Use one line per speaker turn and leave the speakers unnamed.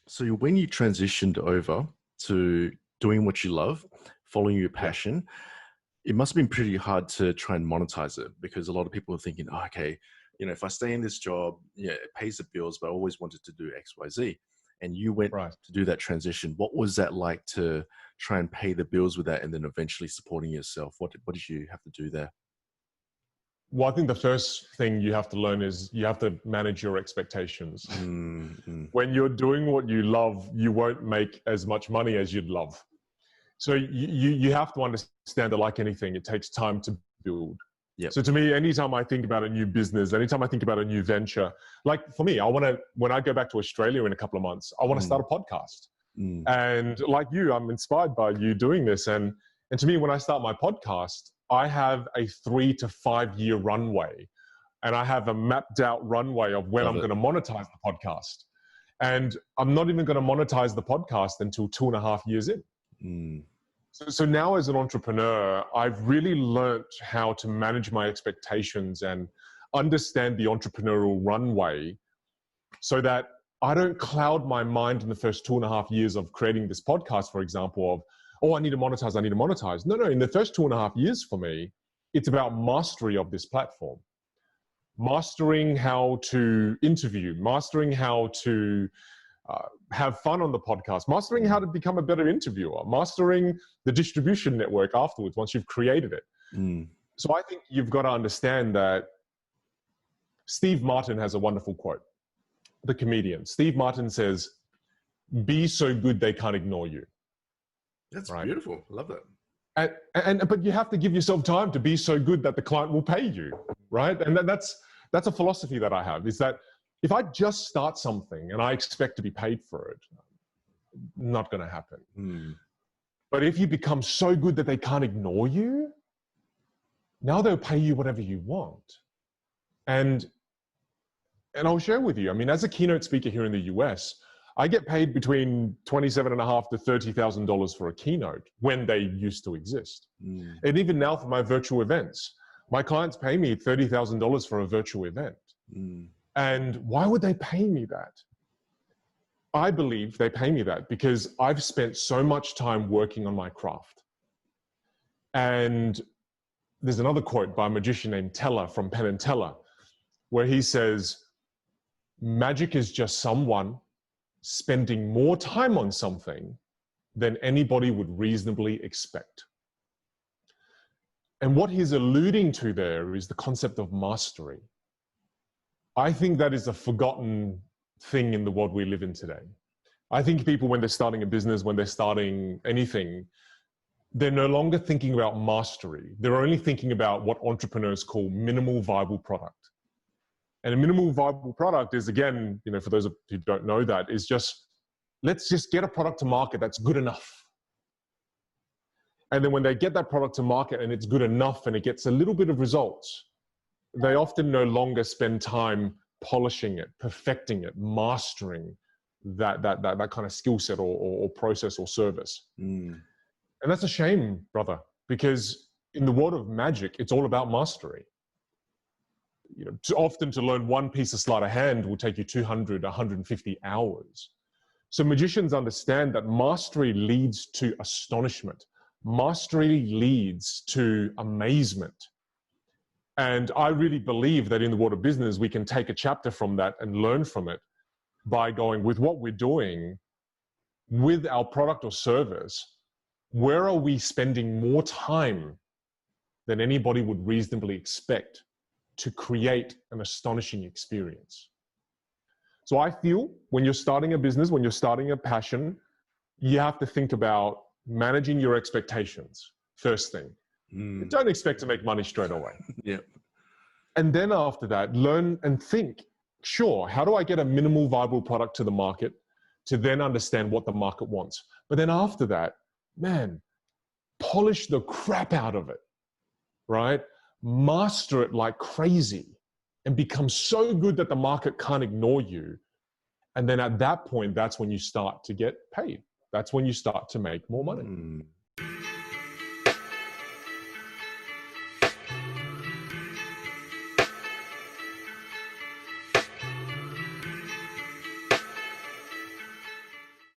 So when you transitioned over to doing what you love, following your
Yeah.
passion, it must have been pretty hard to try and monetize it because a lot of people are thinking, oh, okay, if I stay in this job, yeah, it pays the bills, but I always wanted to do X, Y, Z. And you went
Right.
to do that transition. What was that like to try and pay the bills with that and then eventually supporting yourself? What did you have to do there?
Well, I think the first thing you have to learn is you have to manage your expectations.
Mm-hmm.
When you're doing what you love, you won't make as much money as you'd love. So you have to understand that, like anything, it takes time to build.
Yep.
So to me, anytime I think about a new business, anytime I think about a new venture, like for me, when I go back to Australia in a couple of months, I want to start a podcast. And like you, I'm inspired by you doing this. And to me, when I start my podcast, I have a 3 to 5 year runway, and I have a mapped out runway of when I'm going to monetize the podcast. And I'm not even going to monetize the podcast until 2.5 years in. So now as an entrepreneur, I've really learned how to manage my expectations and understand the entrepreneurial runway so that I don't cloud my mind in the first 2.5 years of creating this podcast, for example, of, oh, I need to monetize. No, in the first 2.5 years for me, it's about mastery of this platform. Mastering how to interview, mastering how to have fun on the podcast, mastering how to become a better interviewer, mastering the distribution network afterwards once you've created it. So I think you've got to understand that Steve Martin has a wonderful quote, the comedian. Steve Martin says, be so good they can't ignore you.
That's beautiful. I love that.
But you have to give yourself time to be so good that the client will pay you, right? And that's a philosophy that I have, is that if I just start something and I expect to be paid for it, not going to happen. But if you become so good that they can't ignore you, now they'll pay you whatever you want. And I'll share with you, I mean, as a keynote speaker here in the US, I get paid between $27,500 to $30,000 for a keynote when they used to exist. And even now for my virtual events, my clients pay me $30,000 for a virtual event. And why would they pay me that? I believe they pay me that because I've spent so much time working on my craft. And there's another quote by a magician named Teller from Penn and Teller, where he says, magic is just someone spending more time on something than anybody would reasonably expect. And what he's alluding to there is the concept of mastery. I think that is a forgotten thing in the world we live in today. I think people, when they're starting a business, when they're starting anything, they're no longer thinking about mastery. They're only thinking about what entrepreneurs call minimal viable product. And a minimal viable product is, again, for those who don't know that, is just, let's just get a product to market that's good enough. And then when they get that product to market and it's good enough and it gets a little bit of results, they often no longer spend time polishing it, perfecting it, mastering that kind of skill set or process or service. And that's a shame, brother, because in the world of magic, it's all about mastery. Often to learn one piece of sleight of hand will take you 200, 150 hours. So magicians understand that mastery leads to astonishment. Mastery leads to amazement. And I really believe that in the world of business, we can take a chapter from that and learn from it by going with what we're doing with our product or service. Where are we spending more time than anybody would reasonably expect to create an astonishing experience? So I feel when you're starting a business, when you're starting a passion, you have to think about managing your expectations first thing. Don't expect to make money straight away. And then after that, learn and think, sure, how do I get a minimal viable product to the market to then understand what the market wants? But then after that, man, polish the crap out of it, right? Master it like crazy and become so good that the market can't ignore you. And then at that point, that's when you start to get paid. That's when you start to make more money.